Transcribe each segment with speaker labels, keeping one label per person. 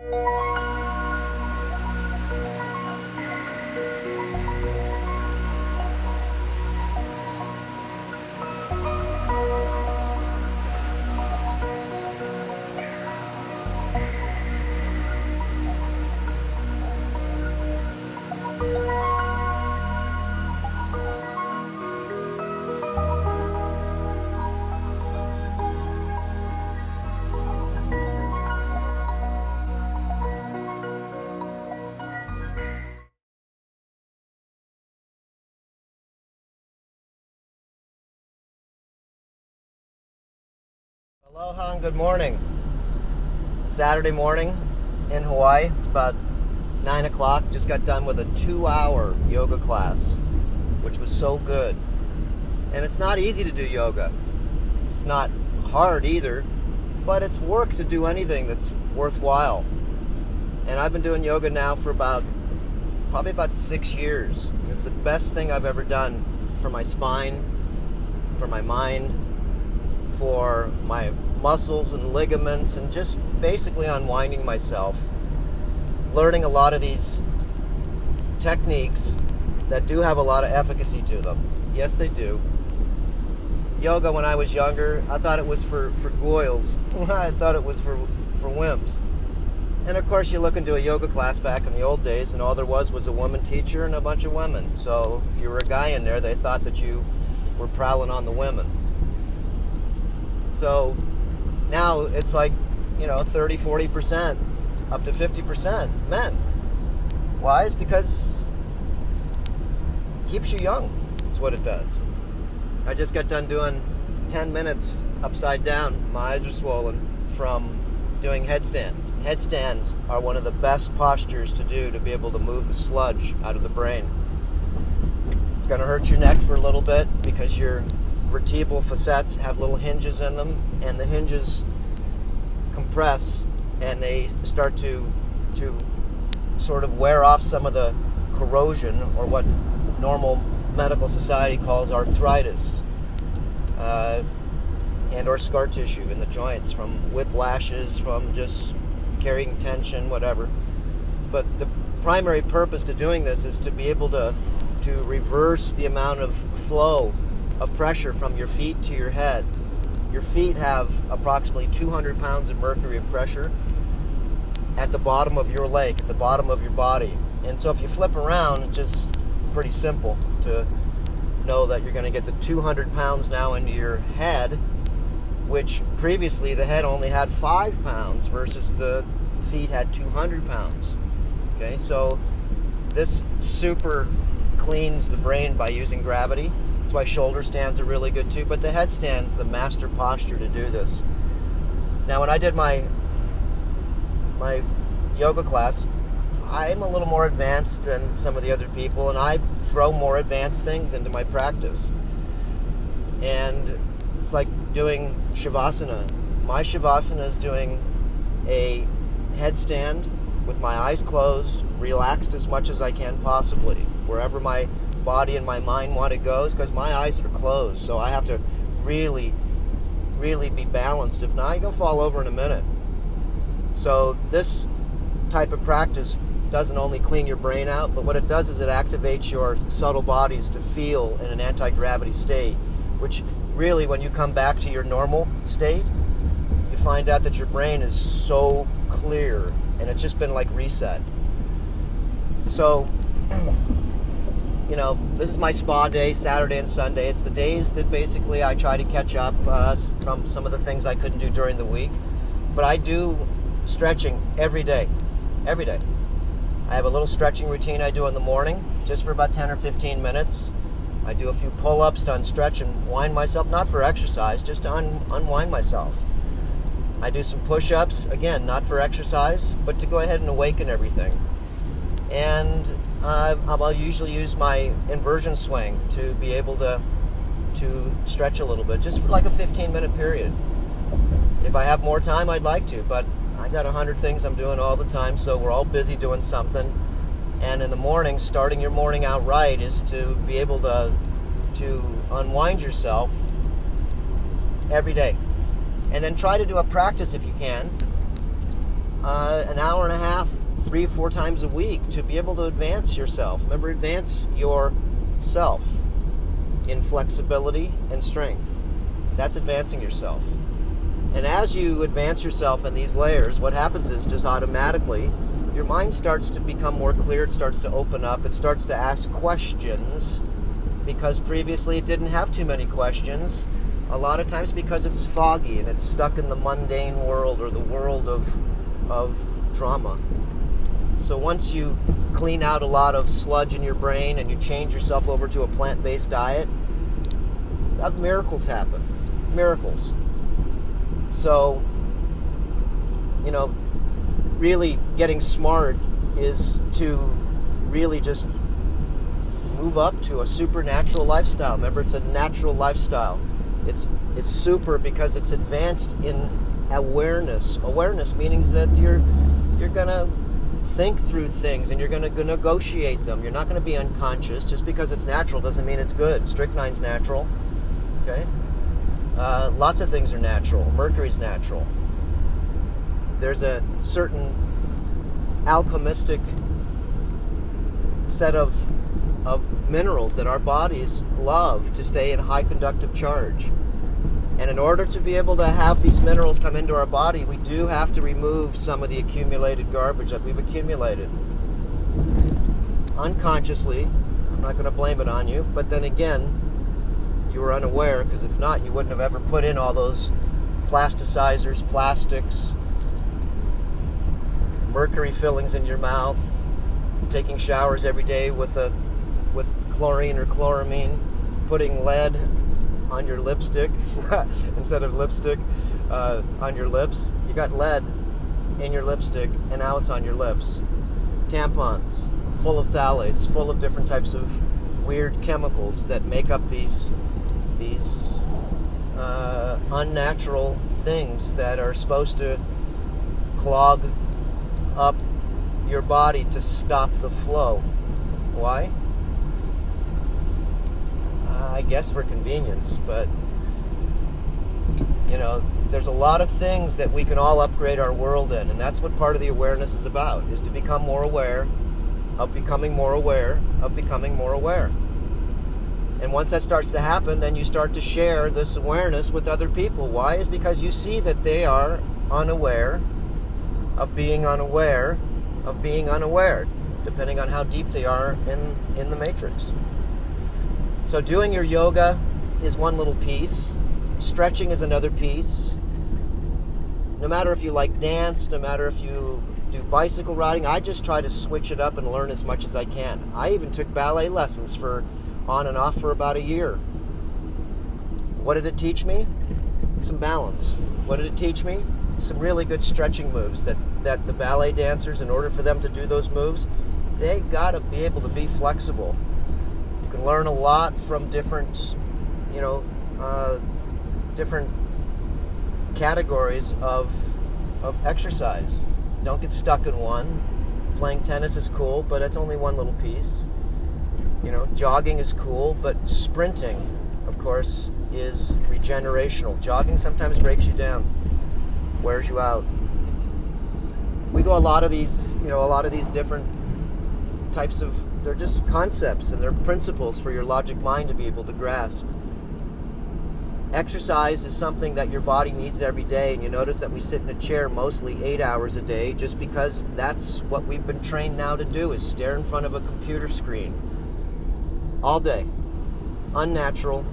Speaker 1: Aloha and good morning. Saturday morning in Hawaii. It's about 9 o'clock. Just got done with a 2-hour yoga class, which was so good. And it's not easy to do yoga. It's not hard either, but it's work to do anything that's worthwhile. And I've been doing yoga now for probably about 6 years. It's the best thing I've ever done for my spine, for my mind, for my muscles and ligaments, and just basically unwinding myself, learning a lot of these techniques that do have a lot of efficacy to them. Yes, they do. Yoga, when I was younger, I thought it was for goyles. I thought it was for wimps. And of course, you look into a yoga class back in the old days, and all there was a woman teacher and a bunch of women. So if you were a guy in there, they thought that you were prowling on the women. So now it's like, 30, 40%, up to 50% men. Why? It's because it keeps you young. That's what it does. I just got done doing 10 minutes upside down. My eyes are swollen from doing headstands. Headstands are one of the best postures to do to be able to move the sludge out of the brain. It's going to hurt your neck for a little bit because your vertebral facets have little hinges in them, and the hinges compress and they start to sort of wear off some of the corrosion, or what normal medical society calls arthritis, and or scar tissue in the joints from whiplashes, from just carrying tension, whatever. But the primary purpose to doing this is to be able to reverse the amount of flow of pressure from your feet to your head. Your feet have approximately 200 pounds of mercury of pressure at the bottom of your leg, at the bottom of your body. And so if you flip around, it's just pretty simple to know that you're going to get the 200 pounds now into your head, which previously the head only had 5 pounds versus the feet had 200 pounds. Okay, so this super cleans the brain by using gravity. That's why shoulder stands are really good too, but the headstand's the master posture to do this. Now, when I did my yoga class, I'm a little more advanced than some of the other people, and I throw more advanced things into my practice. And it's like doing Shavasana. My Shavasana is doing a headstand with my eyes closed, relaxed as much as I can possibly. Wherever my body and my mind want to go, is because my eyes are closed. So I have to really, really be balanced. If not, you're going to fall over in a minute. So this type of practice doesn't only clean your brain out, but what it does is it activates your subtle bodies to feel in an anti-gravity state, which really, when you come back to your normal state, you find out that your brain is so clear and it's just been like reset. So this is my spa day, Saturday and Sunday. It's the days that basically I try to catch up from some of the things I couldn't do during the week. But I do stretching every day. Every day. I have a little stretching routine I do in the morning, just for about 10 or 15 minutes. I do a few pull-ups to unstretch and wind myself, not for exercise, just to unwind myself. I do some push-ups, again, not for exercise, but to go ahead and awaken everything. And I'll usually use my inversion swing to be able to stretch a little bit, just for like a 15-minute period. If I have more time, I'd like to, but I got 100 things I'm doing all the time, so we're all busy doing something. And in the morning, starting your morning out right is to be able to unwind yourself every day. And then try to do a practice if you can an hour and a half, 3 or 4 times a week to be able to advance yourself. Remember, advance yourself in flexibility and strength. That's advancing yourself. And as you advance yourself in these layers, what happens is just automatically your mind starts to become more clear. It starts to open up. It starts to ask questions, because previously it didn't have too many questions. A lot of times because it's foggy and it's stuck in the mundane world, or the world of drama. So once you clean out a lot of sludge in your brain and you change yourself over to a plant-based diet, miracles happen. Miracles. So, you know, really getting smart is to really just move up to a supernatural lifestyle. Remember, it's a natural lifestyle. It's super because it's advanced in awareness. Awareness meaning that you're gonna think through things and you're gonna negotiate them. You're not gonna be unconscious. Just because it's natural doesn't mean it's good. Strychnine's natural. Okay. Lots of things are natural. Mercury's natural. There's a certain alchemistic set of minerals that our bodies love to stay in high conductive charge. And in order to be able to have these minerals come into our body, we do have to remove some of the accumulated garbage that we've accumulated. Unconsciously. I'm not going to blame it on you, but then again, you were unaware, because if not, you wouldn't have ever put in all those plasticizers, plastics, mercury fillings in your mouth, taking showers every day with chlorine or chloramine, putting lead on your lipstick instead of lipstick on your lips. You got lead in your lipstick and now it's on your lips. Tampons full of phthalates, full of different types of weird chemicals that make up these unnatural things that are supposed to clog up your body to stop the flow. Why? I guess for convenience, but you know, there's a lot of things that we can all upgrade our world in, and that's what part of the awareness is about, is to become more aware of becoming more aware of becoming more aware. And once that starts to happen, then you start to share this awareness with other people. Why? Is because you see that they are unaware of being unaware of being unaware, depending on how deep they are in the matrix. So doing your yoga is one little piece. Stretching is another piece. No matter if you like dance, no matter if you do bicycle riding, I just try to switch it up and learn as much as I can. I even took ballet lessons for on and off for about a year. What did it teach me? Some balance. What did it teach me? Some really good stretching moves that the ballet dancers, in order for them to do those moves, they gotta be able to be flexible. You can learn a lot from different, different categories of exercise. Don't get stuck in one. Playing tennis is cool, but it's only one little piece. Jogging is cool, but sprinting, of course, is regenerational. Jogging sometimes breaks you down, wears you out. We go a lot of these different types of, they're just concepts and they're principles for your logic mind to be able to grasp. Exercise is something that your body needs every day, and you notice that we sit in a chair mostly 8 hours a day just because that's what we've been trained now to do, is stare in front of a computer screen all day. Unnatural.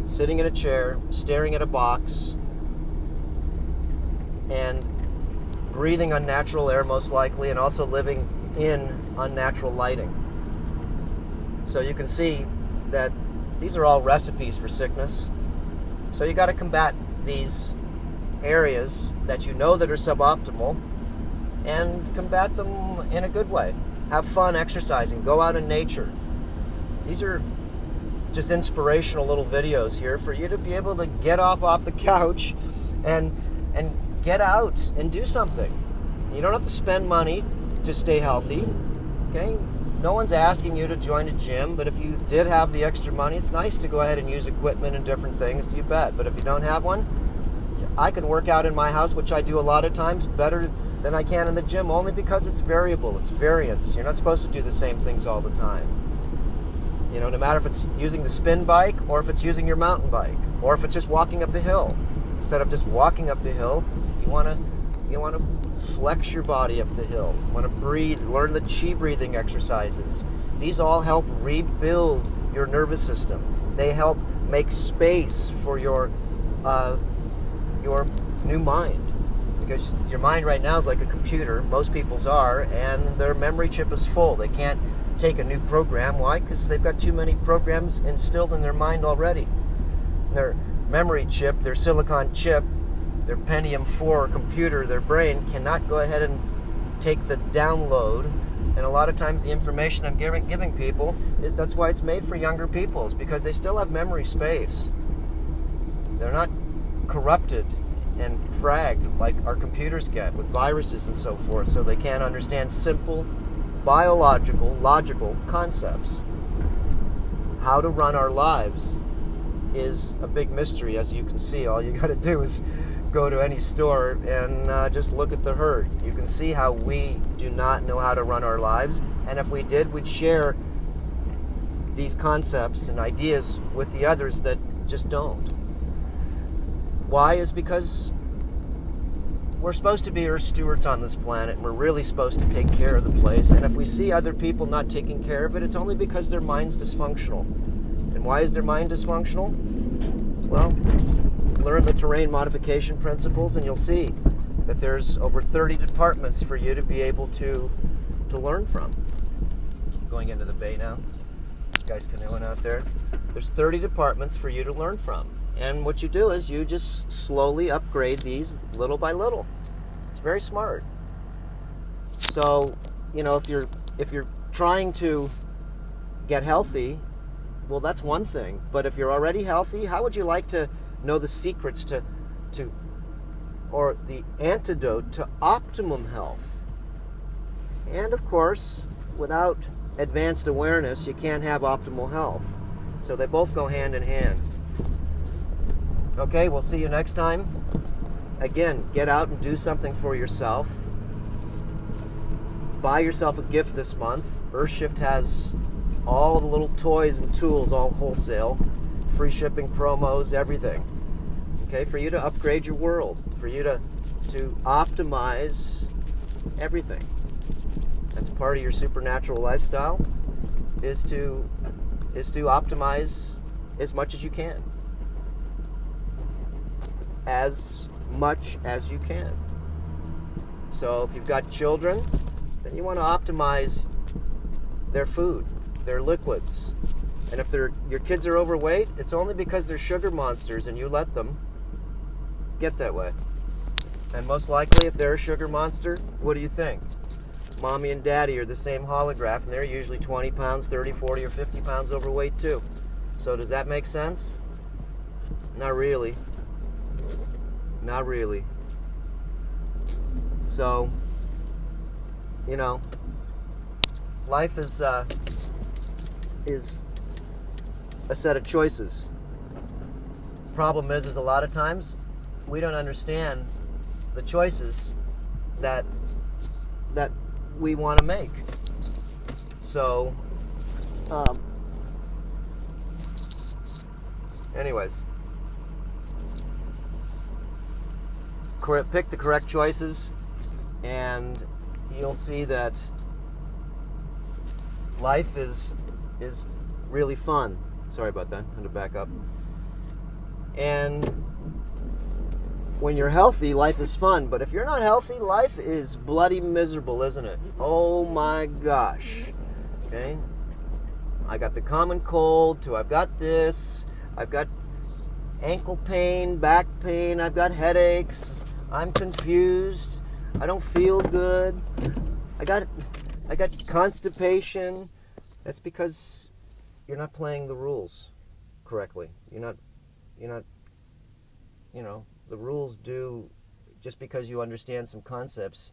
Speaker 1: Sitting in a chair, staring at a box, and breathing unnatural air most likely, and also living in unnatural lighting. So you can see that these are all recipes for sickness. So you got to combat these areas that you know that are suboptimal and combat them in a good way. Have fun exercising. Go out in nature. These are just inspirational little videos here for you to be able to get off the couch and get out and do something. You don't have to spend money to stay healthy. Okay? No one's asking you to join a gym, but if you did have the extra money, it's nice to go ahead and use equipment and different things, you bet. But if you don't have one, I can work out in my house, which I do a lot of times, better than I can in the gym, only because it's variable. It's variance. You're not supposed to do the same things all the time. You know, no matter if it's using the spin bike or if it's using your mountain bike or if it's just walking up a hill. Instead of just walking up the hill, you want to flex your body up the hill. You want to breathe, learn the chi breathing exercises. These all help rebuild your nervous system. They help make space for your new mind. Because your mind right now is like a computer, most people's are, and their memory chip is full. They can't take a new program. Why? Because they've got too many programs instilled in their mind already. Their memory chip, their silicon chip, their Pentium 4 computer, their brain cannot go ahead and take the download. And a lot of times the information I'm giving people is that's why it's made for younger people, is because they still have memory space. They're not corrupted and fragged like our computers get with viruses and so forth, so they can't understand simple biological, logical concepts. How to run our lives is a big mystery, as you can see. All you got to do is go to any store and just look at the herd. You can see how we do not know how to run our lives, and if we did, we'd share these concepts and ideas with the others that just don't. Why? Is because we're supposed to be Earth stewards on this planet, and we're really supposed to take care of the place. And if we see other people not taking care of it, it's only because their mind's dysfunctional. And why is their mind dysfunctional? Well, learn the terrain modification principles, and you'll see that there's over 30 departments for you to be able to learn from. Going into the bay now. Guys canoeing out there. There's 30 departments for you to learn from. And what you do is you just slowly upgrade these little by little. It's very smart. So, you know, if you're trying to get healthy, well, that's one thing. But if you're already healthy, how would you like to know the secrets to or the antidote to optimum health? And of course, without advanced awareness, you can't have optimal health. So they both go hand in hand. Okay, we'll see you next time. Again, get out and do something for yourself. Buy yourself a gift this month. Earthshift has all the little toys and tools, all wholesale. Free shipping promos, everything. Okay, for you to upgrade your world. For you to optimize everything. That's part of your supernatural lifestyle, is to optimize as much as you can. As much as you can. So if you've got children, then you want to optimize their food, their liquids. And if your kids are overweight, it's only because they're sugar monsters and you let them get that way. And most likely, if they're a sugar monster, what do you think? Mommy and daddy are the same holograph, and they're usually 20 pounds, 30, 40, or 50 pounds overweight too. So does that make sense? Not really. Not really. So, you know, life is a set of choices. Problem is a lot of times we don't understand the choices that we want to make. So, anyways. Pick the correct choices, and you'll see that life is really fun. Sorry about that. I had to back up. And when you're healthy, life is fun. But if you're not healthy, life is bloody miserable, isn't it? Oh my gosh. Okay? I got the common cold, too. I've got this. I've got ankle pain, back pain. I've got headaches. I'm confused. I don't feel good. I got constipation. That's because you're not playing the rules correctly. You're not, you know, the rules do, just because you understand some concepts,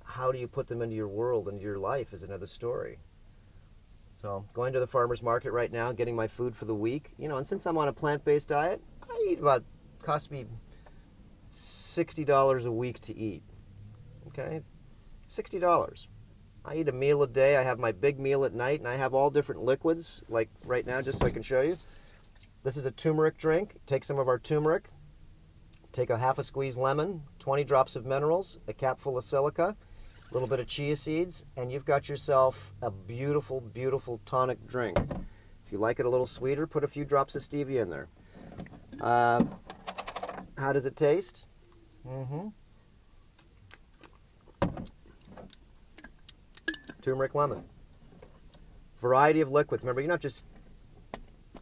Speaker 1: how do you put them into your world, into your life, is another story. So, going to the farmer's market right now, getting my food for the week. You know, and since I'm on a plant-based diet, I eat about, costs me $60 a week to eat. Okay? $60. I eat a meal a day. I have my big meal at night, and I have all different liquids, like right now, just so I can show you. This is a turmeric drink. Take some of our turmeric. Take a half a squeeze lemon, 20 drops of minerals, a capful of silica, a little bit of chia seeds, and you've got yourself a beautiful, beautiful tonic drink. If you like it a little sweeter, put a few drops of stevia in there. How does it taste? Turmeric lemon. Variety of liquids. Remember, you not just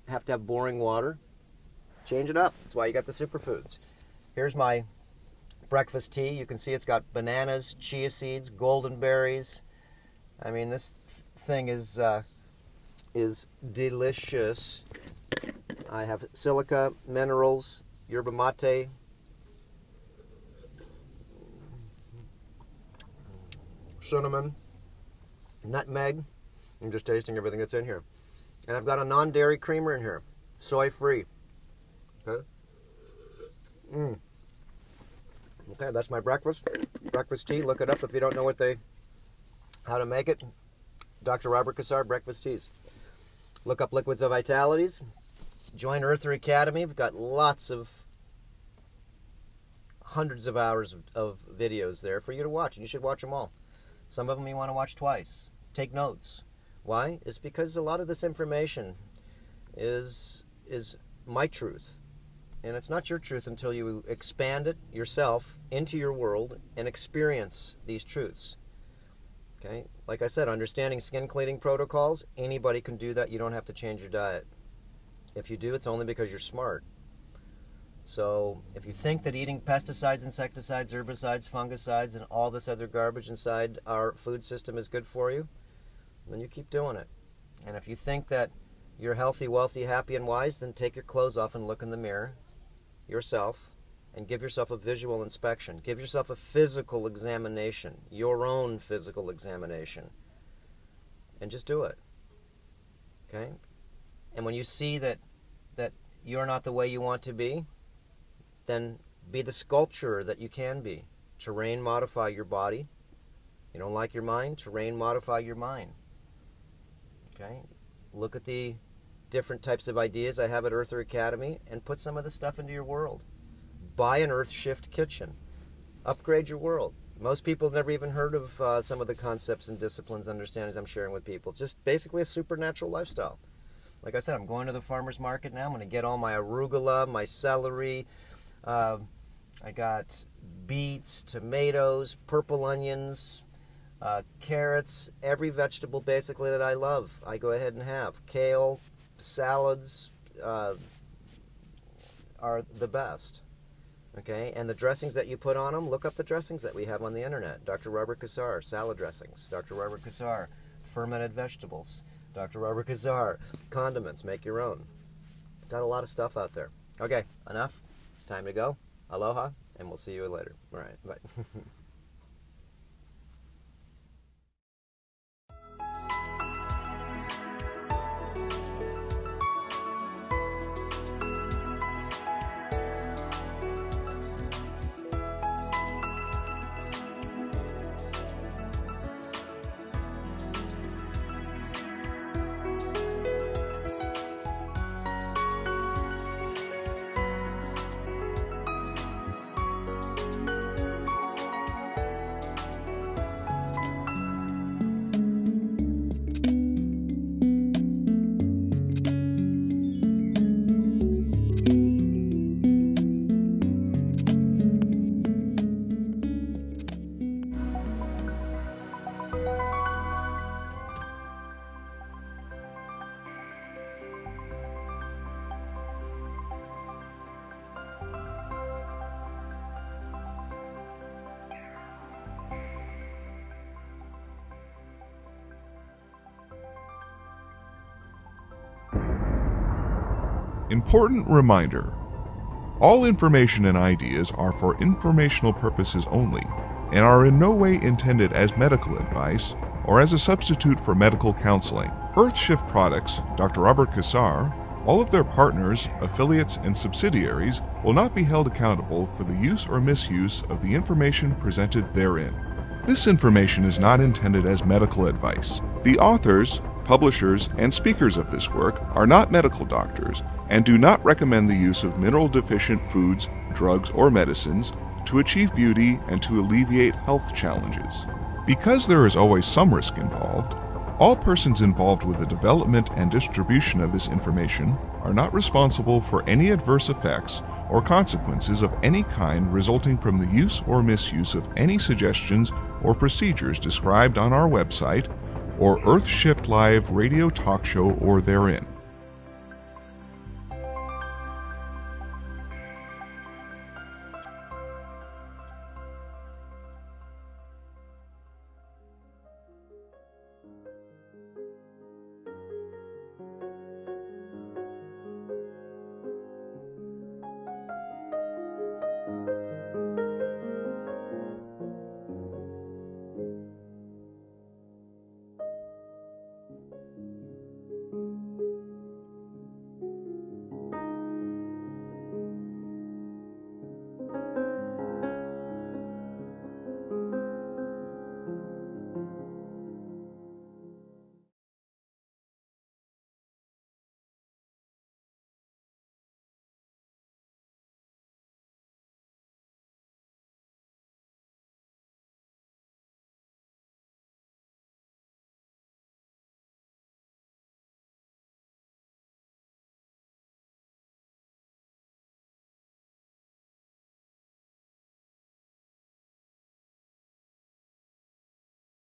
Speaker 1: have to have boring water. Change it up. That's why you got the superfoods. Here's my breakfast tea. You can see it's got bananas, chia seeds, golden berries. I mean, this thing is delicious. I have silica, minerals, yerba mate, cinnamon, nutmeg. I'm just tasting everything that's in here. And I've got a non-dairy creamer in here, soy-free. Okay. Okay, that's my breakfast. Breakfast tea. Look it up if you don't know how to make it. Dr. Robert Cassar, breakfast teas. Look up Liquids of Vitalities. Join Earther Academy. We've got hundreds of hours of videos there for you to watch, and you should watch them all. Some of them you want to watch twice. Take notes. Why? It's because a lot of this information is my truth. And it's not your truth until you expand it yourself into your world and experience these truths. Okay? Like I said, understanding skin cleaning protocols, anybody can do that. You don't have to change your diet. If you do, it's only because you're smart. So if you think that eating pesticides, insecticides, herbicides, fungicides, and all this other garbage inside our food system is good for you, then you keep doing it. And if you think that you're healthy, wealthy, happy, and wise, then take your clothes off and look in the mirror yourself and give yourself a visual inspection. Give yourself a physical examination, your own physical examination. And just do it. Okay? And when you see that you're not the way you want to be, then be the sculptor that you can be. Terrain modify your body. You don't like your mind? Terrain modify your mind. Okay? Look at the different types of ideas I have at Earther Academy and put some of this stuff into your world. Buy an Earth Shift kitchen. Upgrade your world. Most people have never even heard of some of the concepts and disciplines and understandings I'm sharing with people. It's just basically a supernatural lifestyle. Like I said, I'm going to the farmer's market now. I'm going to get all my arugula, my celery. I got beets, tomatoes, purple onions, carrots, every vegetable basically that I love, I go ahead and have. Kale, salads are the best. Okay, and the dressings that you put on them, look up the dressings that we have on the internet. Dr. Robert Cassar, salad dressings. Dr. Robert Cassar, fermented vegetables. Dr. Robert Cassar, condiments, make your own. Got a lot of stuff out there. Okay, enough. Time to go. Aloha, and we'll see you later. All right, bye.
Speaker 2: Important reminder: all information and ideas are for informational purposes only and are in no way intended as medical advice or as a substitute for medical counseling. Earthshift products, Dr. Robert Cassar, All of their partners, affiliates, and subsidiaries will not be held accountable for the use or misuse of the information presented therein. This information is not intended as medical advice. The authors, publishers, and speakers of this work are not medical doctors and do not recommend the use of mineral-deficient foods, drugs, or medicines to achieve beauty and to alleviate health challenges. Because there is always some risk involved, all persons involved with the development and distribution of this information are not responsible for any adverse effects or consequences of any kind resulting from the use or misuse of any suggestions or procedures described on our website or Earth Shift Live radio talk show or therein.